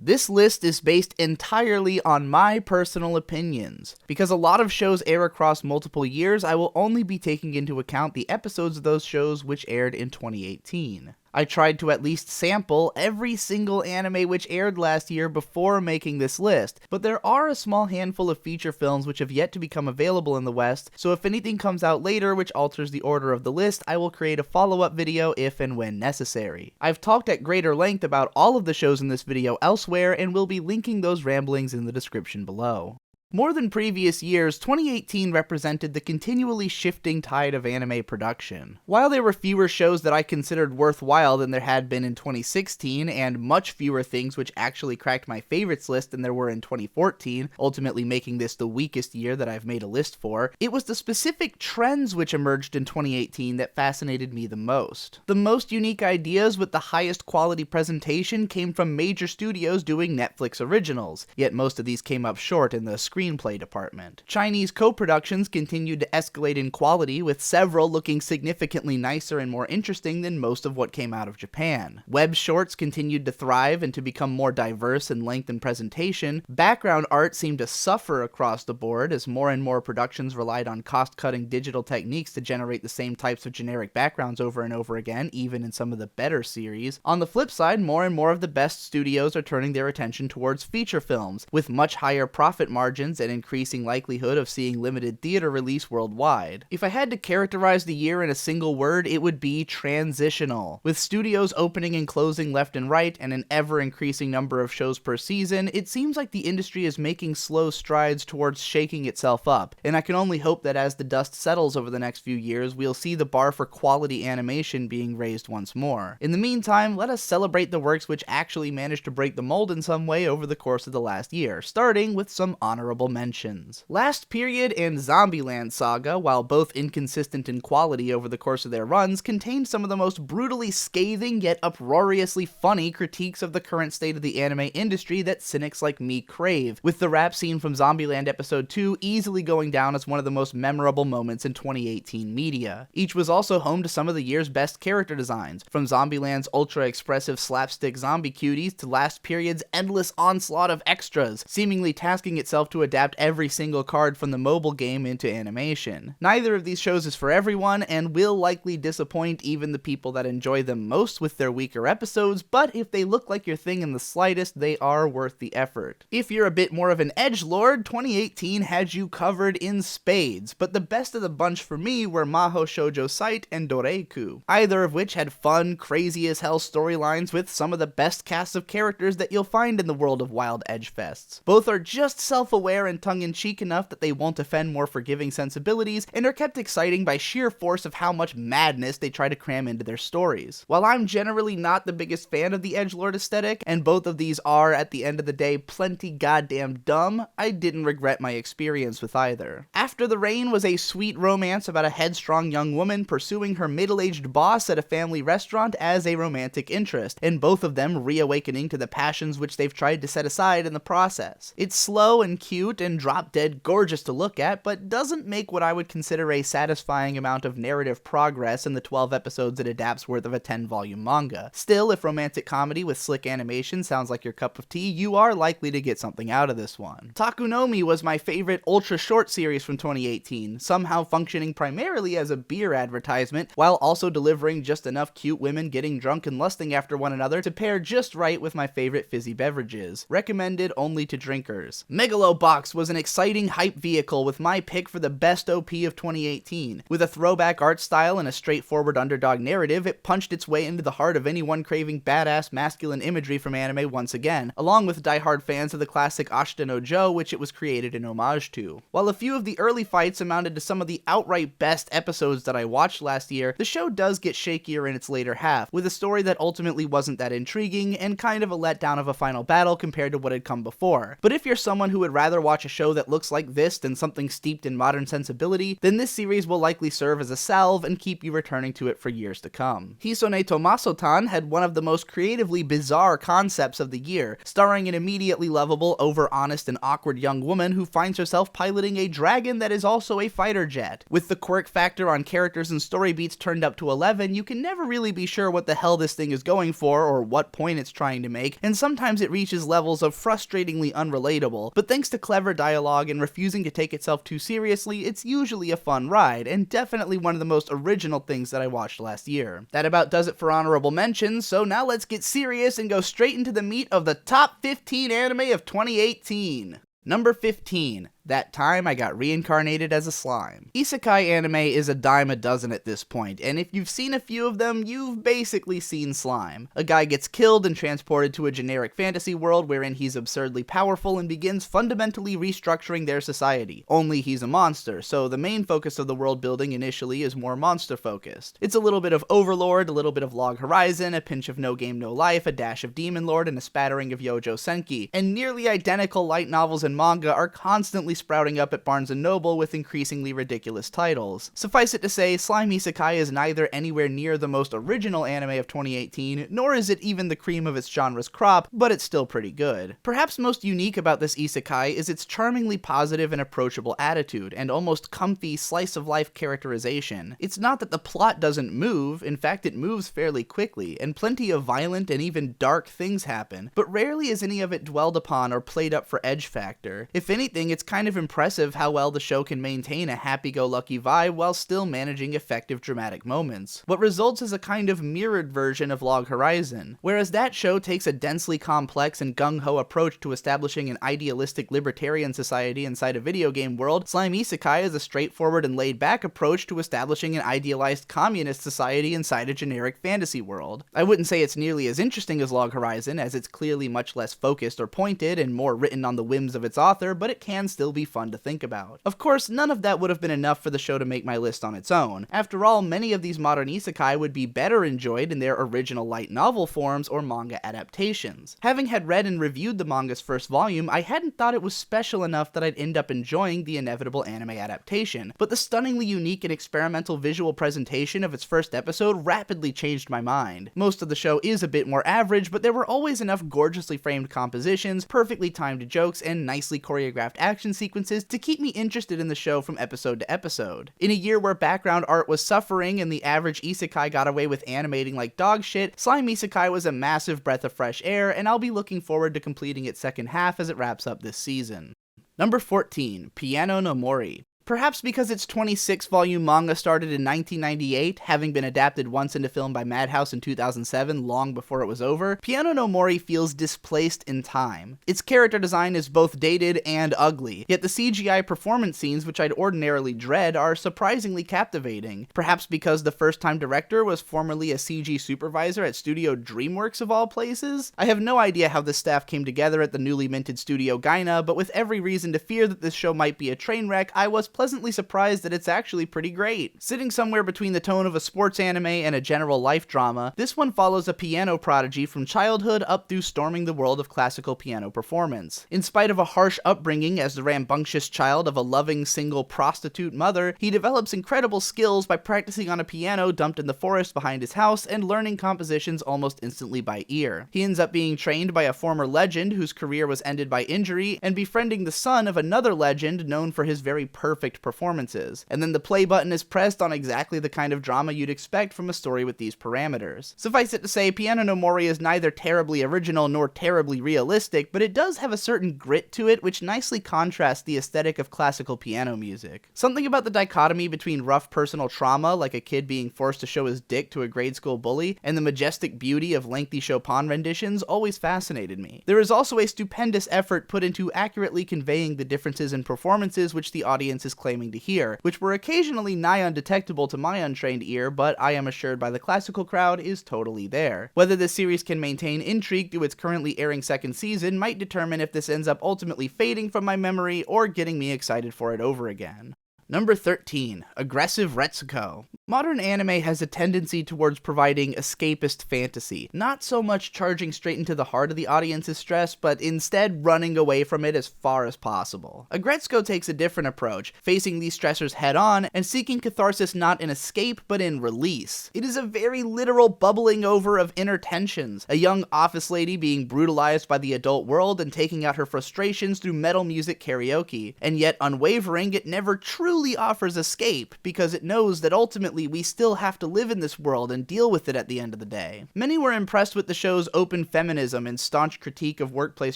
This list is based entirely on my personal opinions. Because a lot of shows air across multiple years, I will only be taking into account the episodes of those shows which aired in 2018. I tried to at least sample every single anime which aired last year before making this list, but there are a small handful of feature films which have yet to become available in the West, so if anything comes out later which alters the order of the list, I will create a follow-up video if and when necessary. I've talked at greater length about all of the shows in this video elsewhere, and will be linking those ramblings in the description below. More than previous years, 2018 represented the continually shifting tide of anime production. While there were fewer shows that I considered worthwhile than there had been in 2016, and much fewer things which actually cracked my favorites list than there were in 2014, ultimately making this the weakest year that I've made a list for, it was the specific trends which emerged in 2018 that fascinated me the most. The most unique ideas with the highest quality presentation came from major studios doing Netflix originals, yet most of these came up short in the screenplay department. Chinese co-productions continued to escalate in quality, with several looking significantly nicer and more interesting than most of what came out of Japan. Web shorts continued to thrive and to become more diverse in length and presentation. Background art seemed to suffer across the board as more and more productions relied on cost-cutting digital techniques to generate the same types of generic backgrounds over and over again, even in some of the better series. On the flip side, more and more of the best studios are turning their attention towards feature films, with much higher profit margins and increasing likelihood of seeing limited theater release worldwide. If I had to characterize the year in a single word, it would be transitional. With studios opening and closing left and right, and an ever-increasing number of shows per season, it seems like the industry is making slow strides towards shaking itself up, and I can only hope that as the dust settles over the next few years, we'll see the bar for quality animation being raised once more. In the meantime, let us celebrate the works which actually managed to break the mold in some way over the course of the last year, starting with some honorable mentions. Last Period and Zombieland Saga, while both inconsistent in quality over the course of their runs, contained some of the most brutally scathing yet uproariously funny critiques of the current state of the anime industry that cynics like me crave, with the rap scene from Zombieland Episode 2 easily going down as one of the most memorable moments in 2018 media. Each was also home to some of the year's best character designs, from Zombieland's ultra-expressive slapstick zombie cuties to Last Period's endless onslaught of extras, seemingly tasking itself to adapt every single card from the mobile game into animation. Neither of these shows is for everyone, and will likely disappoint even the people that enjoy them most with their weaker episodes, but if they look like your thing in the slightest, they are worth the effort. If you're a bit more of an edgelord, 2018 had you covered in spades, but the best of the bunch for me were Maho Shoujo Site and Doreiku, either of which had fun, crazy as hell storylines with some of the best casts of characters that you'll find in the world of Wild Edge Fests. Both are just self-aware and tongue-in-cheek enough that they won't offend more forgiving sensibilities, and are kept exciting by sheer force of how much madness they try to cram into their stories. While I'm generally not the biggest fan of the edgelord aesthetic, and both of these are, at the end of the day, plenty goddamn dumb, I didn't regret my experience with either. After the Rain was a sweet romance about a headstrong young woman pursuing her middle-aged boss at a family restaurant as a romantic interest, and both of them reawakening to the passions which they've tried to set aside in the process. It's slow and cute and drop-dead gorgeous to look at, but doesn't make what I would consider a satisfying amount of narrative progress in the 12 episodes it adapts worth of a 10-volume manga. Still, if romantic comedy with slick animation sounds like your cup of tea, you are likely to get something out of this one. Takunomi was my favorite ultra-short series from 2018, somehow functioning primarily as a beer advertisement, while also delivering just enough cute women getting drunk and lusting after one another to pair just right with my favorite fizzy beverages. Recommended only to drinkers. Megalobox was an exciting hype vehicle with my pick for the best OP of 2018. With a throwback art style and a straightforward underdog narrative, it punched its way into the heart of anyone craving badass masculine imagery from anime once again, along with diehard fans of the classic Ashita no Joe, which it was created in homage to. While a few of the early fights amounted to some of the outright best episodes that I watched last year, the show does get shakier in its later half, with a story that ultimately wasn't that intriguing, and kind of a letdown of a final battle compared to what had come before. But if you're someone who would rather watch a show that looks like this than something steeped in modern sensibility, then this series will likely serve as a salve and keep you returning to it for years to come. Hisone Tomaso-tan had one of the most creatively bizarre concepts of the year, starring an immediately lovable, over-honest, and awkward young woman who finds herself piloting a dragon dragon that is also a fighter jet. With the quirk factor on characters and story beats turned up to 11, you can never really be sure what the hell this thing is going for or what point it's trying to make, and sometimes it reaches levels of frustratingly unrelatable, but thanks to clever dialogue and refusing to take itself too seriously, it's usually a fun ride, and definitely one of the most original things that I watched last year. That about does it for honorable mentions, so now let's get serious and go straight into the meat of the top 15 anime of 2018. Number 15. That time I got reincarnated as a slime. Isekai anime is a dime a dozen at this point, and if you've seen a few of them, you've basically seen slime. A guy gets killed and transported to a generic fantasy world wherein he's absurdly powerful and begins fundamentally restructuring their society. Only he's a monster, so the main focus of the world building initially is more monster focused. It's a little bit of Overlord, a little bit of Log Horizon, a pinch of No Game No Life, a dash of Demon Lord, and a spattering of Yojo Senki, and nearly identical light novels and manga are constantly sprouting up at Barnes & Noble with increasingly ridiculous titles. Suffice it to say, Slime Isekai is neither anywhere near the most original anime of 2018, nor is it even the cream of its genre's crop, but it's still pretty good. Perhaps most unique about this isekai is its charmingly positive and approachable attitude, and almost comfy slice-of-life characterization. It's not that the plot doesn't move, in fact it moves fairly quickly, and plenty of violent and even dark things happen, but rarely is any of it dwelled upon or played up for edge factor. If anything, it's kind of impressive how well the show can maintain a happy-go-lucky vibe while still managing effective dramatic moments. What results is a kind of mirrored version of Log Horizon. Whereas that show takes a densely complex and gung-ho approach to establishing an idealistic libertarian society inside a video game world, Slime Isekai is a straightforward and laid-back approach to establishing an idealized communist society inside a generic fantasy world. I wouldn't say it's nearly as interesting as Log Horizon, as it's clearly much less focused or pointed and more written on the whims of its author, but it can still be fun to think about. Of course, none of that would have been enough for the show to make my list on its own. After all, many of these modern isekai would be better enjoyed in their original light novel forms or manga adaptations. Having had read and reviewed the manga's first volume, I hadn't thought it was special enough that I'd end up enjoying the inevitable anime adaptation, but the stunningly unique and experimental visual presentation of its first episode rapidly changed my mind. Most of the show is a bit more average, but there were always enough gorgeously framed compositions, perfectly timed jokes, and nicely choreographed action sequences to keep me interested in the show from episode to episode. In a year where background art was suffering and the average isekai got away with animating like dog shit, Slime Isekai was a massive breath of fresh air, and I'll be looking forward to completing its second half as it wraps up this season. Number 14. Piano no Mori. Perhaps because its 26-volume manga started in 1998, having been adapted once into film by Madhouse in 2007, long before it was over, Piano no Mori feels displaced in time. Its character design is both dated and ugly, yet the CGI performance scenes, which I'd ordinarily dread, are surprisingly captivating. Perhaps because the first-time director was formerly a CG supervisor at Studio DreamWorks of all places? I have no idea how this staff came together at the newly minted Studio Gaina, but with every reason to fear that this show might be a train wreck, I was pleasantly surprised that it's actually pretty great. Sitting somewhere between the tone of a sports anime and a general life drama, this one follows a piano prodigy from childhood up through storming the world of classical piano performance. In spite of a harsh upbringing as the rambunctious child of a loving single prostitute mother, he develops incredible skills by practicing on a piano dumped in the forest behind his house and learning compositions almost instantly by ear. He ends up being trained by a former legend whose career was ended by injury and befriending the son of another legend known for his very perfect performances, and then the play button is pressed on exactly the kind of drama you'd expect from a story with these parameters. Suffice it to say, Piano no Mori is neither terribly original nor terribly realistic, but it does have a certain grit to it which nicely contrasts the aesthetic of classical piano music. Something about the dichotomy between rough personal trauma, like a kid being forced to show his dick to a grade school bully, and the majestic beauty of lengthy Chopin renditions always fascinated me. There is also a stupendous effort put into accurately conveying the differences in performances which the audience is claiming to hear, which were occasionally nigh undetectable to my untrained ear, but I am assured by the classical crowd is totally there. Whether this series can maintain intrigue through its currently airing second season might determine if this ends up ultimately fading from my memory or getting me excited for it over again. Number 13, Aggressive Retsuko. Modern anime has a tendency towards providing escapist fantasy, not so much charging straight into the heart of the audience's stress, but instead running away from it as far as possible. Agretsuko takes a different approach, facing these stressors head-on and seeking catharsis not in escape, but in release. It is a very literal bubbling over of inner tensions, a young office lady being brutalized by the adult world and taking out her frustrations through metal music karaoke, and yet unwavering, it never truly offers escape, because it knows that ultimately we still have to live in this world and deal with it at the end of the day. Many were impressed with the show's open feminism and staunch critique of workplace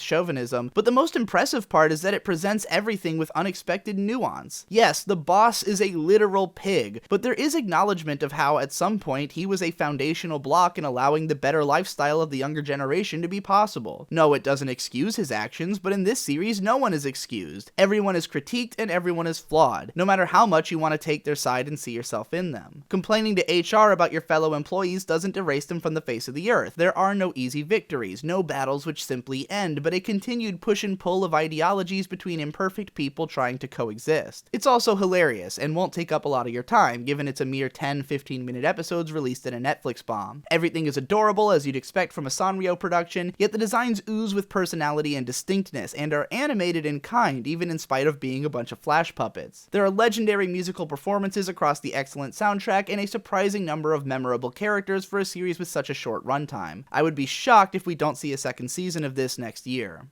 chauvinism, but the most impressive part is that it presents everything with unexpected nuance. Yes, the boss is a literal pig, but there is acknowledgement of how at some point he was a foundational block in allowing the better lifestyle of the younger generation to be possible. No, it doesn't excuse his actions, but in this series no one is excused. Everyone is critiqued and everyone is flawed, no matter how much you want to take their side and see yourself in them. Complaining to HR about your fellow employees doesn't erase them from the face of the earth. There are no easy victories, no battles which simply end, but a continued push and pull of ideologies between imperfect people trying to coexist. It's also hilarious, and won't take up a lot of your time, given it's a mere 10-15 minute episodes released in a Netflix bomb. Everything is adorable as you'd expect from a Sanrio production, yet the designs ooze with personality and distinctness, and are animated in kind, even in spite of being a bunch of flash puppets. There are legendary musical performances across the excellent soundtrack and a surprising number of memorable characters for a series with such a short runtime. I would be shocked if we don't see a second season of this next year.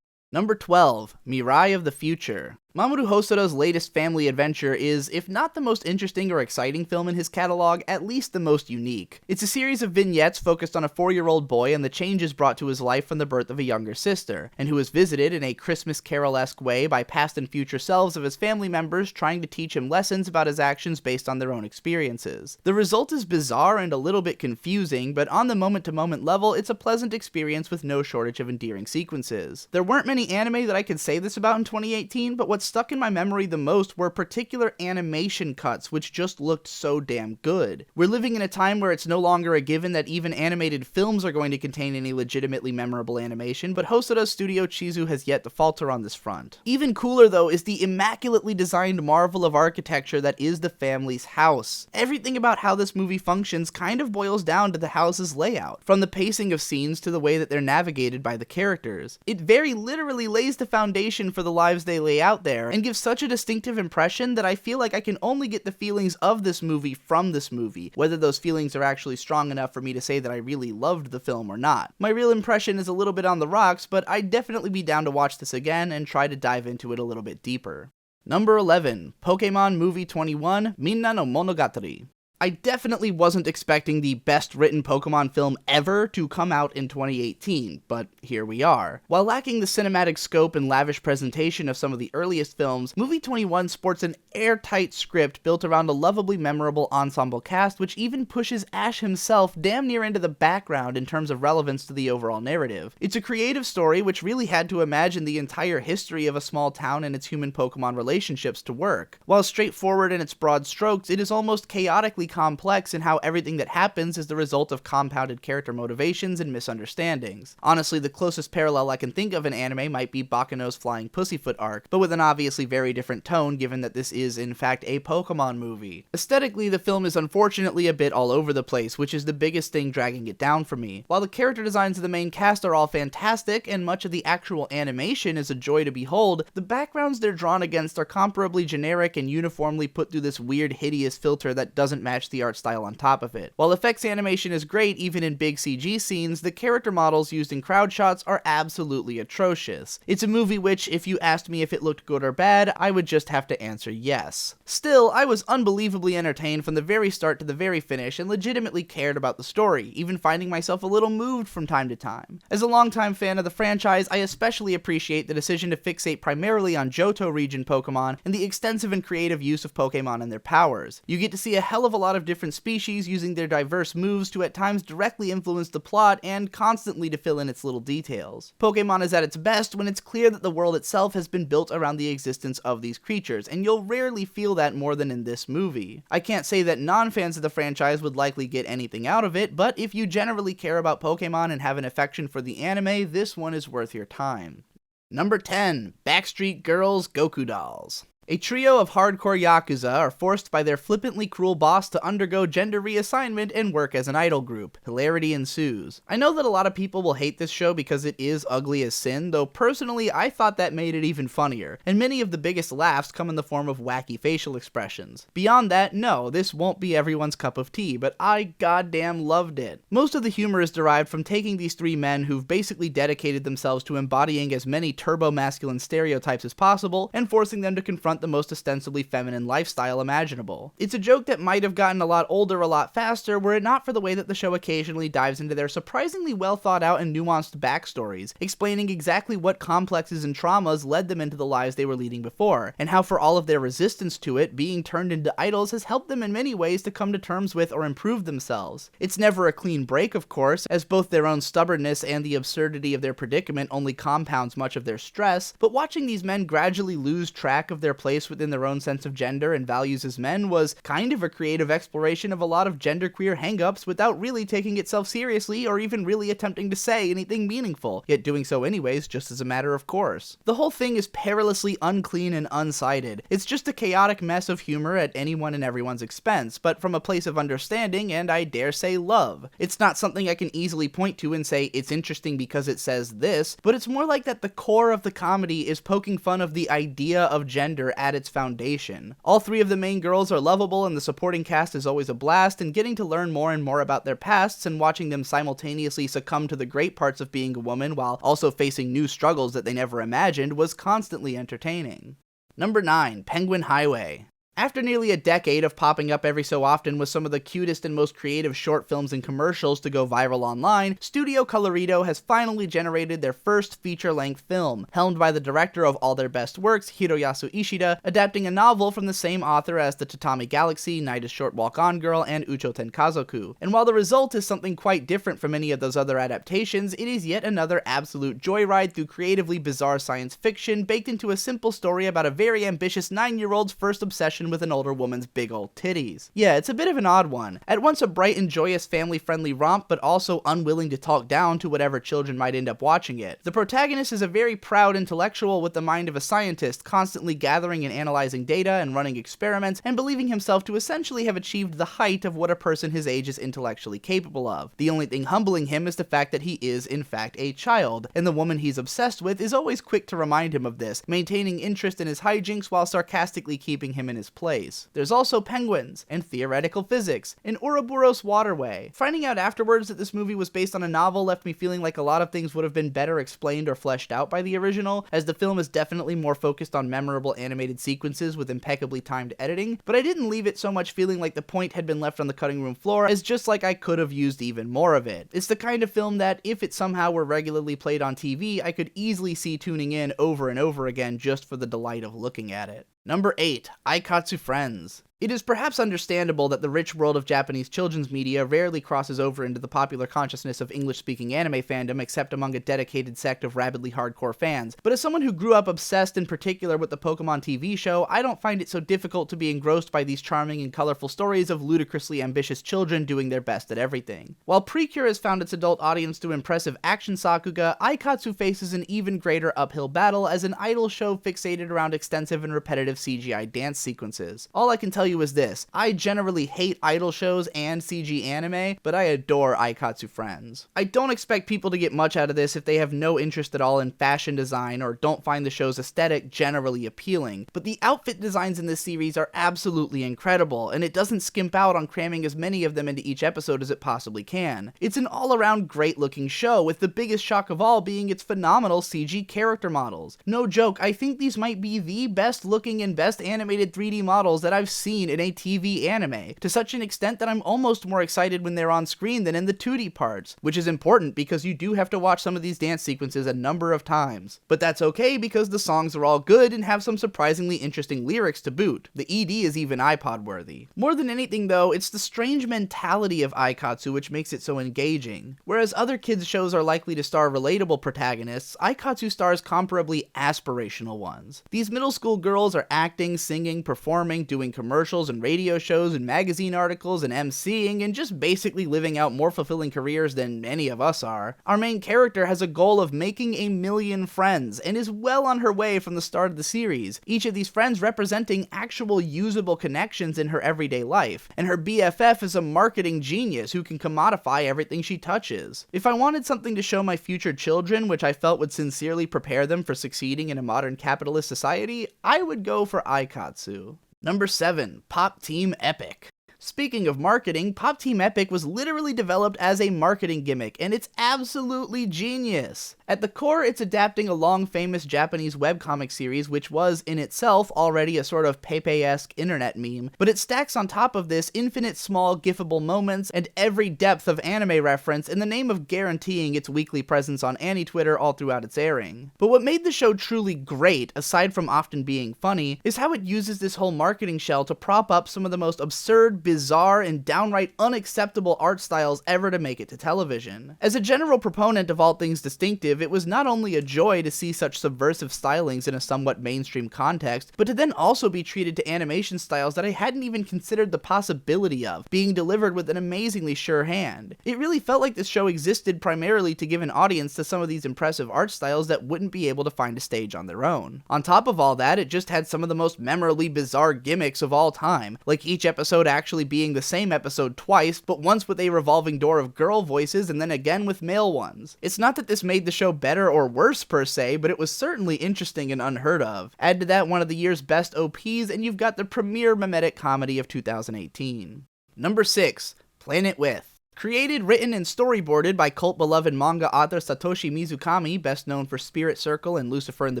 Number 12, Mirai of the Future. Mamoru Hosoda's latest family adventure is, if not the most interesting or exciting film in his catalog, at least the most unique. It's a series of vignettes focused on a 4-year-old boy and the changes brought to his life from the birth of a younger sister, and who is visited in a Christmas Carol-esque way by past and future selves of his family members trying to teach him lessons about his actions based on their own experiences. The result is bizarre and a little bit confusing, but on the moment-to-moment level, it's a pleasant experience with no shortage of endearing sequences. There weren't many anime that I could say this about in 2018, but what's stuck in my memory the most were particular animation cuts which just looked so damn good. We're living in a time where it's no longer a given that even animated films are going to contain any legitimately memorable animation, but Hosoda's Studio Chizu has yet to falter on this front. Even cooler though is the immaculately designed marvel of architecture that is the family's house. Everything about how this movie functions kind of boils down to the house's layout, from the pacing of scenes to the way that they're navigated by the characters. It very literally lays the foundation for the lives they lay out there, and gives such a distinctive impression that I feel like I can only get the feelings of this movie from this movie, whether those feelings are actually strong enough for me to say that I really loved the film or not. My real impression is a little bit on the rocks, but I'd definitely be down to watch this again and try to dive into it a little bit deeper. Number 11, Pokemon Movie 21, Minna no Monogatari. I definitely wasn't expecting the best written Pokemon film ever to come out in 2018, but here we are. While lacking the cinematic scope and lavish presentation of some of the earliest films, Movie 21 sports an airtight script built around a lovably memorable ensemble cast which even pushes Ash himself damn near into the background in terms of relevance to the overall narrative. It's a creative story which really had to imagine the entire history of a small town and its human Pokemon relationships to work. While straightforward in its broad strokes, it is almost chaotically complex in how everything that happens is the result of compounded character motivations and misunderstandings. Honestly, the closest parallel I can think of in anime might be Bakuno's Flying Pussyfoot arc, but with an obviously very different tone given that this is in fact a Pokemon movie. Aesthetically, the film is unfortunately a bit all over the place, which is the biggest thing dragging it down for me. While the character designs of the main cast are all fantastic, and much of the actual animation is a joy to behold, the backgrounds they're drawn against are comparably generic and uniformly put through this weird hideous filter that doesn't match the art style on top of it. While effects animation is great even in big CG scenes, the character models used in crowd shots are absolutely atrocious. It's a movie which, if you asked me if it looked good or bad, I would just have to answer yes. Still, I was unbelievably entertained from the very start to the very finish and legitimately cared about the story, even finding myself a little moved from time to time. As a longtime fan of the franchise, I especially appreciate the decision to fixate primarily on Johto region Pokemon and the extensive and creative use of Pokemon and their powers. You get to see a hell of a lot of different species using their diverse moves to at times directly influence the plot and constantly to fill in its little details. Pokemon is at its best when it's clear that the world itself has been built around the existence of these creatures, and you'll rarely feel that more than in this movie. I can't say that non-fans of the franchise would likely get anything out of it, but if you generally care about Pokemon and have an affection for the anime, this one is worth your time. Number 10, Backstreet Girls Goku Dolls. A trio of hardcore yakuza are forced by their flippantly cruel boss to undergo gender reassignment and work as an idol group. Hilarity ensues. I know that a lot of people will hate this show because it is ugly as sin, though personally I thought that made it even funnier, and many of the biggest laughs come in the form of wacky facial expressions. Beyond that, no, this won't be everyone's cup of tea, but I goddamn loved it. Most of the humor is derived from taking these three men who've basically dedicated themselves to embodying as many turbo-masculine stereotypes as possible, and forcing them to confront the most ostensibly feminine lifestyle imaginable. It's a joke that might have gotten a lot older a lot faster were it not for the way that the show occasionally dives into their surprisingly well thought out and nuanced backstories, explaining exactly what complexes and traumas led them into the lives they were leading before, and how for all of their resistance to it, being turned into idols has helped them in many ways to come to terms with or improve themselves. It's never a clean break, of course, as both their own stubbornness and the absurdity of their predicament only compounds much of their stress, but watching these men gradually lose track of their place within their own sense of gender and values as men was kind of a creative exploration of a lot of genderqueer hangups without really taking itself seriously or even really attempting to say anything meaningful, yet doing so anyways just as a matter of course. The whole thing is perilously unclean and unsided. It's just a chaotic mess of humor at anyone and everyone's expense, but from a place of understanding and I dare say love. It's not something I can easily point to and say it's interesting because it says this, but it's more like that the core of the comedy is poking fun of the idea of gender at its foundation. All three of the main girls are lovable and the supporting cast is always a blast, and getting to learn more and more about their pasts and watching them simultaneously succumb to the great parts of being a woman while also facing new struggles that they never imagined was constantly entertaining. Number 9. Penguin Highway. After nearly a decade of popping up every so often with some of the cutest and most creative short films and commercials to go viral online, Studio Colorido has finally generated their first feature-length film, helmed by the director of all their best works, Hiroyasu Ishida, adapting a novel from the same author as The Tatami Galaxy, Night is Short Walk On Girl, and Ucho Tenkazoku. And while the result is something quite different from any of those other adaptations, it is yet another absolute joyride through creatively bizarre science fiction baked into a simple story about a very ambitious 9-year-old's first obsession with an older woman's big old titties. Yeah, it's a bit of an odd one. At once a bright and joyous family-friendly romp, but also unwilling to talk down to whatever children might end up watching it. The protagonist is a very proud intellectual with the mind of a scientist, constantly gathering and analyzing data and running experiments, and believing himself to essentially have achieved the height of what a person his age is intellectually capable of. The only thing humbling him is the fact that he is, in fact, a child, and the woman he's obsessed with is always quick to remind him of this, maintaining interest in his hijinks while sarcastically keeping him in his place. There's also penguins, and theoretical physics, and Ouroboros waterway. Finding out afterwards that this movie was based on a novel left me feeling like a lot of things would have been better explained or fleshed out by the original, as the film is definitely more focused on memorable animated sequences with impeccably timed editing, but I didn't leave it so much feeling like the point had been left on the cutting room floor as just like I could have used even more of it. It's the kind of film that, if it somehow were regularly played on TV, I could easily see tuning in over and over again just for the delight of looking at it. Number 8. Aikatsu Friends. It is perhaps understandable that the rich world of Japanese children's media rarely crosses over into the popular consciousness of English-speaking anime fandom except among a dedicated sect of rabidly hardcore fans, but as someone who grew up obsessed in particular with the Pokemon TV show, I don't find it so difficult to be engrossed by these charming and colorful stories of ludicrously ambitious children doing their best at everything. While Precure has found its adult audience through impressive action sakuga, Aikatsu faces an even greater uphill battle as an idol show fixated around extensive and repetitive CGI dance sequences. All I can tell you is this: I generally hate idol shows and CG anime, but I adore Aikatsu Friends. I don't expect people to get much out of this if they have no interest at all in fashion design or don't find the show's aesthetic generally appealing, but the outfit designs in this series are absolutely incredible, and it doesn't skimp out on cramming as many of them into each episode as it possibly can. It's an all-around great-looking show, with the biggest shock of all being its phenomenal CG character models. No joke, I think these might be the best-looking and best animated 3D models that I've seen in a TV anime, to such an extent that I'm almost more excited when they're on screen than in the 2D parts, which is important because you do have to watch some of these dance sequences a number of times. But that's okay because the songs are all good and have some surprisingly interesting lyrics to boot. The ED is even iPod worthy. More than anything though, it's the strange mentality of Aikatsu which makes it so engaging. Whereas other kids shows are likely to star relatable protagonists, Aikatsu stars comparably aspirational ones. These middle school girls are acting, singing, performing, doing commercials, commercials and radio shows and magazine articles and MCing and just basically living out more fulfilling careers than any of us are, our main character has a goal of making 1 million friends and is well on her way from the start of the series, each of these friends representing actual usable connections in her everyday life, and her BFF is a marketing genius who can commodify everything she touches. If I wanted something to show my future children which I felt would sincerely prepare them for succeeding in a modern capitalist society, I would go for Aikatsu. Number 7. Pop Team Epic. Speaking of marketing, Pop Team Epic was literally developed as a marketing gimmick, and it's absolutely genius. At the core, it's adapting a long-famous Japanese webcomic series which was, in itself, already a sort of Pepe-esque internet meme, but it stacks on top of this infinite small gifable moments and every depth of anime reference in the name of guaranteeing its weekly presence on AniTwitter all throughout its airing. But what made the show truly great, aside from often being funny, is how it uses this whole marketing shell to prop up some of the most absurd, bizarre, and downright unacceptable art styles ever to make it to television. As a general proponent of all things distinctive, it was not only a joy to see such subversive stylings in a somewhat mainstream context, but to then also be treated to animation styles that I hadn't even considered the possibility of, being delivered with an amazingly sure hand. It really felt like this show existed primarily to give an audience to some of these impressive art styles that wouldn't be able to find a stage on their own. On top of all that, it just had some of the most memorably bizarre gimmicks of all time, like each episode actually being the same episode twice, but once with a revolving door of girl voices and then again with male ones. It's not that this made the show better or worse per se, but it was certainly interesting and unheard of. Add to that one of the year's best OPs and you've got the premier mimetic comedy of 2018. Number 6. Planet With. Created, written, and storyboarded by cult-beloved manga author Satoshi Mizukami, best known for Spirit Circle and Lucifer and the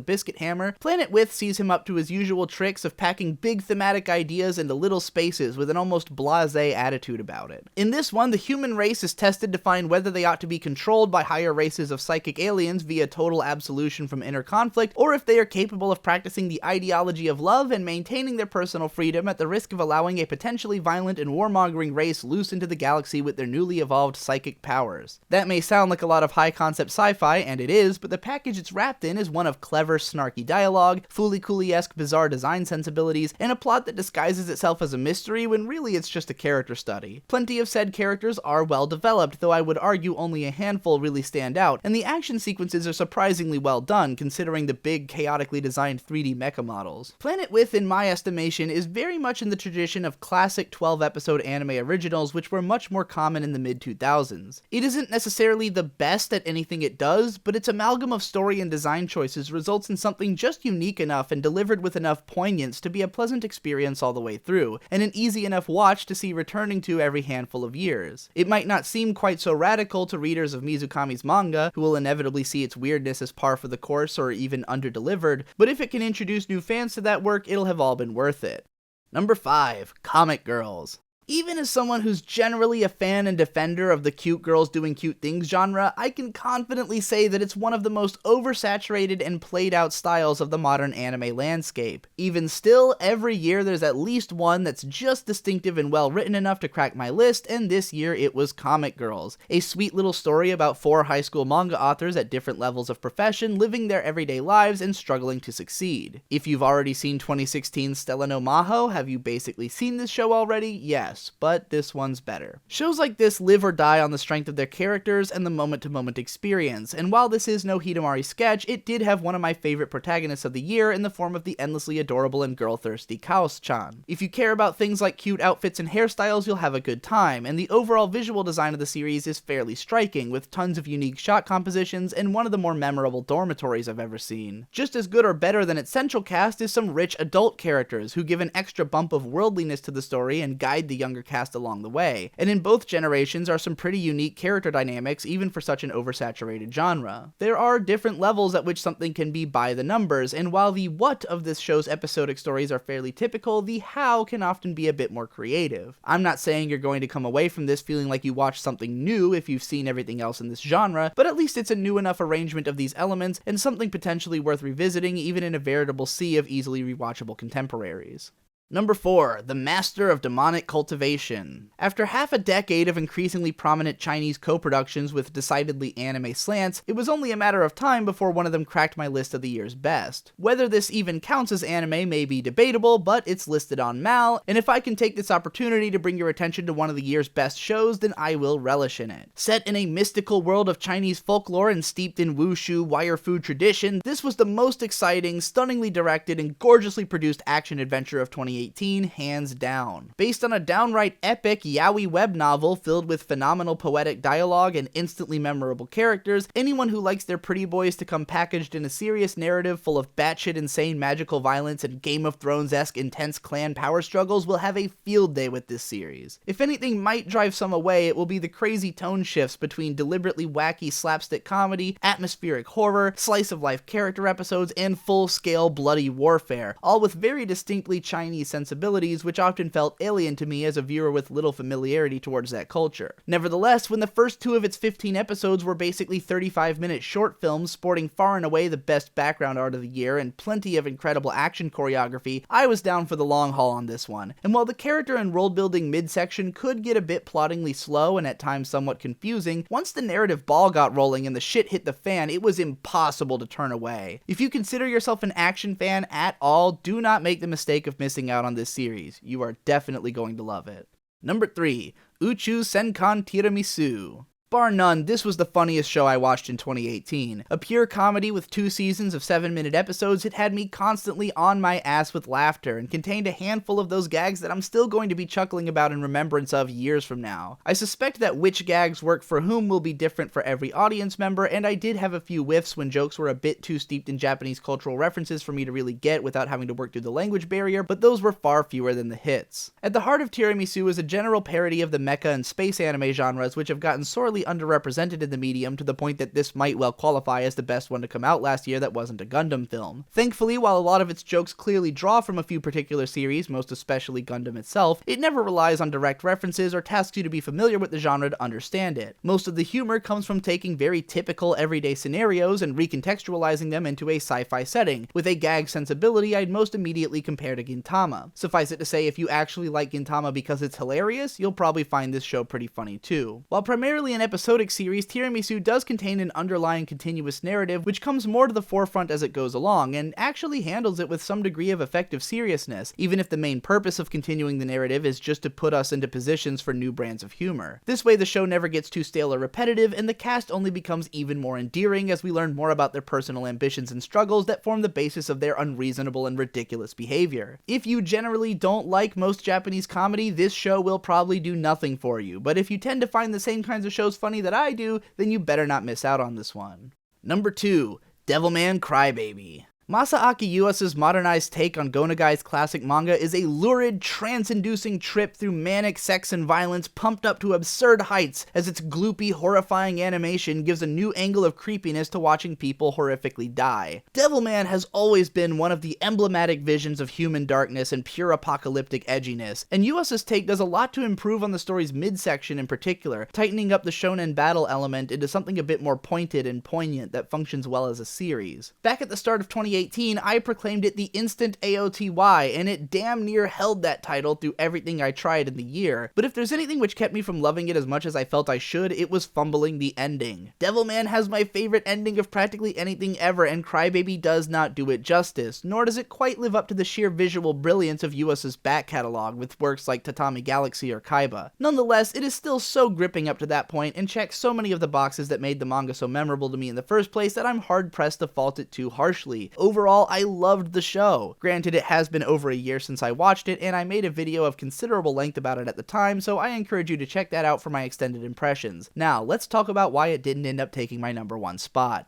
Biscuit Hammer, Planet With sees him up to his usual tricks of packing big thematic ideas into little spaces with an almost blasé attitude about it. In this one, the human race is tested to find whether they ought to be controlled by higher races of psychic aliens via total absolution from inner conflict, or if they are capable of practicing the ideology of love and maintaining their personal freedom at the risk of allowing a potentially violent and warmongering race loose into the galaxy with their newly evolved psychic powers. That may sound like a lot of high-concept sci-fi, and it is, but the package it's wrapped in is one of clever, snarky dialogue, Fooly Cooly-esque bizarre design sensibilities, and a plot that disguises itself as a mystery when really it's just a character study. Plenty of said characters are well developed, though I would argue only a handful really stand out, and the action sequences are surprisingly well done considering the big, chaotically designed 3D mecha models. Planet With, in my estimation, is very much in the tradition of classic 12-episode anime originals which were much more common in the mid-2000s. It isn't necessarily the best at anything it does, but its amalgam of story and design choices results in something just unique enough and delivered with enough poignance to be a pleasant experience all the way through, and an easy enough watch to see returning to every handful of years. It might not seem quite so radical to readers of Mizukami's manga, who will inevitably see its weirdness as par for the course or even under-delivered, but if it can introduce new fans to that work, it'll have all been worth it. Number 5. Comic Girls. Even as someone who's generally a fan and defender of the cute girls doing cute things genre, I can confidently say that it's one of the most oversaturated and played out styles of the modern anime landscape. Even still, every year there's at least one that's just distinctive and well written enough to crack my list, and this year it was Comic Girls, a sweet little story about 4 high school manga authors at different levels of profession living their everyday lives and struggling to succeed. If you've already seen 2016's Stella no Maho, have you basically seen this show already? Yes. But this one's better. Shows like this live or die on the strength of their characters and the moment-to-moment experience, and while this is no Hidamari sketch, it did have one of my favorite protagonists of the year in the form of the endlessly adorable and girl-thirsty Kaos-chan. If you care about things like cute outfits and hairstyles, you'll have a good time, and the overall visual design of the series is fairly striking, with tons of unique shot compositions and one of the more memorable dormitories I've ever seen. Just as good or better than its central cast is some rich adult characters who give an extra bump of worldliness to the story and guide the younger cast along the way, and in both generations are some pretty unique character dynamics even for such an oversaturated genre. There are different levels at which something can be by the numbers, and while the what of this show's episodic stories are fairly typical, the how can often be a bit more creative. I'm not saying you're going to come away from this feeling like you watched something new if you've seen everything else in this genre, but at least it's a new enough arrangement of these elements and something potentially worth revisiting even in a veritable sea of easily rewatchable contemporaries. Number 4, The Master of Demonic Cultivation. After half a decade of increasingly prominent Chinese co-productions with decidedly anime slants, it was only a matter of time before one of them cracked my list of the year's best. Whether this even counts as anime may be debatable, but it's listed on Mal, and if I can take this opportunity to bring your attention to one of the year's best shows, then I will relish in it. Set in a mystical world of Chinese folklore and steeped in wushu wire food tradition, this was the most exciting, stunningly directed, and gorgeously produced action-adventure of 2018, hands down. Based on a downright epic yaoi web novel filled with phenomenal poetic dialogue and instantly memorable characters, anyone who likes their pretty boys to come packaged in a serious narrative full of batshit insane magical violence and Game of Thrones-esque intense clan power struggles will have a field day with this series. If anything might drive some away, it will be the crazy tone shifts between deliberately wacky slapstick comedy, atmospheric horror, slice-of-life character episodes, and full-scale bloody warfare, all with very distinctly Chinese sensibilities which often felt alien to me as a viewer with little familiarity towards that culture. Nevertheless, when the first 2 of its 15 episodes were basically 35-minute short films sporting far and away the best background art of the year and plenty of incredible action choreography, I was down for the long haul on this one. And while the character and world-building midsection could get a bit plottingly slow and at times somewhat confusing, once the narrative ball got rolling and the shit hit the fan, it was impossible to turn away. If you consider yourself an action fan at all, do not make the mistake of missing out on this series. You are definitely going to love it. Number 3, Uchu Senkan Tiramisu. Bar none, this was the funniest show I watched in 2018. A pure comedy with 2 seasons of 7-minute episodes, it had me constantly on my ass with laughter and contained a handful of those gags that I'm still going to be chuckling about in remembrance of years from now. I suspect that which gags work for whom will be different for every audience member, and I did have a few whiffs when jokes were a bit too steeped in Japanese cultural references for me to really get without having to work through the language barrier, but those were far fewer than the hits. At the heart of Tiramisu is a general parody of the mecha and space anime genres, which have gotten sorely underrepresented in the medium to the point that this might well qualify as the best one to come out last year that wasn't a Gundam film. Thankfully, while a lot of its jokes clearly draw from a few particular series, most especially Gundam itself, it never relies on direct references or tasks you to be familiar with the genre to understand it. Most of the humor comes from taking very typical everyday scenarios and recontextualizing them into a sci-fi setting, with a gag sensibility I'd most immediately compare to Gintama. Suffice it to say, if you actually like Gintama because it's hilarious, you'll probably find this show pretty funny too. While primarily an episodic series, Tiramisu does contain an underlying continuous narrative which comes more to the forefront as it goes along, and actually handles it with some degree of effective seriousness, even if the main purpose of continuing the narrative is just to put us into positions for new brands of humor. This way the show never gets too stale or repetitive, and the cast only becomes even more endearing as we learn more about their personal ambitions and struggles that form the basis of their unreasonable and ridiculous behavior. If you generally don't like most Japanese comedy, this show will probably do nothing for you, but if you tend to find the same kinds of shows funny that I do, then you better not miss out on this one. Number 2, Devilman Crybaby. Masaaki Yuasa's modernized take on Go Nagai's classic manga is a lurid, trance-inducing trip through manic sex and violence pumped up to absurd heights as its gloopy, horrifying animation gives a new angle of creepiness to watching people horrifically die. Devilman has always been one of the emblematic visions of human darkness and pure apocalyptic edginess, and Yuasa's take does a lot to improve on the story's midsection in particular, tightening up the shonen battle element into something a bit more pointed and poignant that functions well as a series. Back at the start of 2018, I proclaimed it the instant AOTY, and it damn near held that title through everything I tried in the year. But if there's anything which kept me from loving it as much as I felt I should, it was fumbling the ending. Devilman has my favorite ending of practically anything ever, and Crybaby does not do it justice, nor does it quite live up to the sheer visual brilliance of Yuasa's back catalog with works like Tatami Galaxy or Kaiba. Nonetheless, it is still so gripping up to that point and checks so many of the boxes that made the manga so memorable to me in the first place that I'm hard-pressed to fault it too harshly. Overall, I loved the show. Granted, it has been over a year since I watched it, and I made a video of considerable length about it at the time, so I encourage you to check that out for my extended impressions. Now, let's talk about why it didn't end up taking my number 1 spot.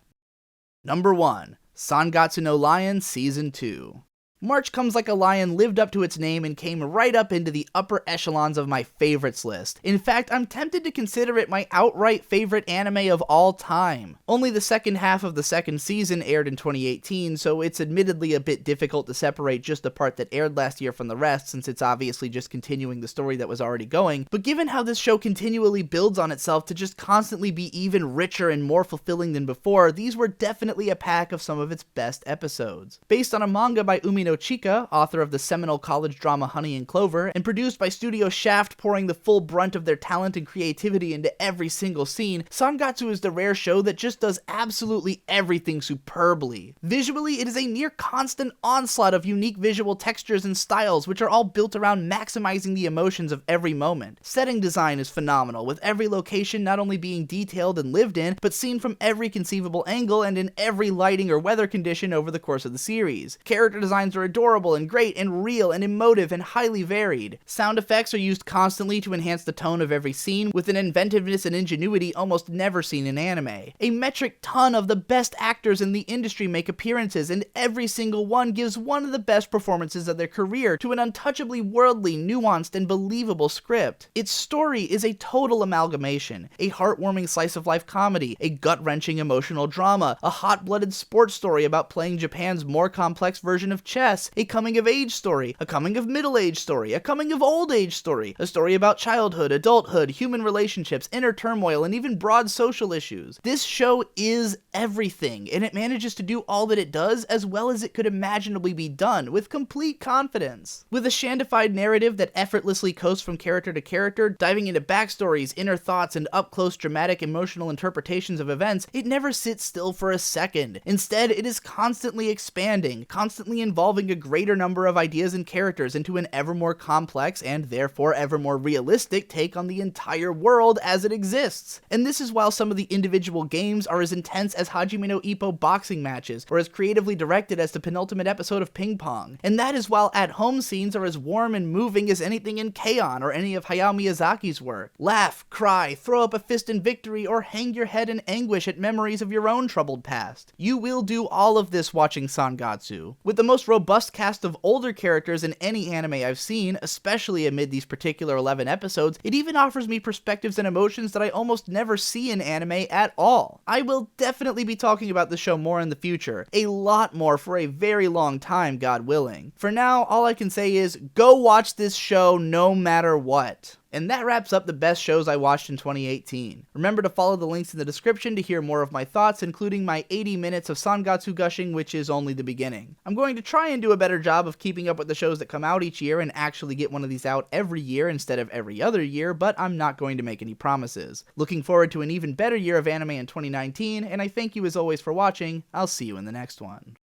Number 1, Sangatsu no Lion Season 2. March Comes Like a Lion lived up to its name and came right up into the upper echelons of my favorites list. In fact, I'm tempted to consider it my outright favorite anime of all time. Only the second half of the second season aired in 2018, so it's admittedly a bit difficult to separate just the part that aired last year from the rest, since it's obviously just continuing the story that was already going, but given how this show continually builds on itself to just constantly be even richer and more fulfilling than before, these were definitely a pack of some of its best episodes. Based on a manga by Umi no Chika, author of the seminal college drama Honey and Clover, and produced by Studio Shaft, pouring the full brunt of their talent and creativity into every single scene, Sangatsu is the rare show that just does absolutely everything superbly. Visually, it is a near constant onslaught of unique visual textures and styles, which are all built around maximizing the emotions of every moment. Setting design is phenomenal, with every location not only being detailed and lived in, but seen from every conceivable angle and in every lighting or weather condition over the course of the series. Character designs are adorable and great and real and emotive and highly varied. Sound effects are used constantly to enhance the tone of every scene, with an inventiveness and ingenuity almost never seen in anime. A metric ton of the best actors in the industry make appearances, and every single one gives one of the best performances of their career to an untouchably worldly, nuanced, and believable script. Its story is a total amalgamation, a heartwarming slice-of-life comedy, a gut-wrenching emotional drama, a hot-blooded sports story about playing Japan's more complex version of chess, a coming-of-age story, a coming-of-middle-age story, a coming-of-old-age story, a story about childhood, adulthood, human relationships, inner turmoil, and even broad social issues. This show is everything, and it manages to do all that it does as well as it could imaginably be done, with complete confidence. With a shandified narrative that effortlessly coasts from character to character, diving into backstories, inner thoughts, and up-close dramatic emotional interpretations of events, it never sits still for a second. Instead, it is constantly expanding, constantly involving a greater number of ideas and characters into an ever more complex and therefore ever more realistic take on the entire world as it exists. And this is while some of the individual games are as intense as Hajime no Ippo boxing matches, or as creatively directed as the penultimate episode of Ping Pong. And that is while at-home scenes are as warm and moving as anything in K-On! Or any of Hayao Miyazaki's work. Laugh, cry, throw up a fist in victory, or hang your head in anguish at memories of your own troubled past. You will do all of this watching Sangatsu. With the most robust cast of older characters in any anime I've seen, especially amid these particular 11 episodes, it even offers me perspectives and emotions that I almost never see in anime at all. I will definitely be talking about the show more in the future, a lot more for a very long time, God willing. For now, all I can say is, go watch this show no matter what. And that wraps up the best shows I watched in 2018. Remember to follow the links in the description to hear more of my thoughts, including my 80 minutes of Sangatsu gushing, which is only the beginning. I'm going to try and do a better job of keeping up with the shows that come out each year and actually get one of these out every year instead of every other year, but I'm not going to make any promises. Looking forward to an even better year of anime in 2019, and I thank you as always for watching. I'll see you in the next one.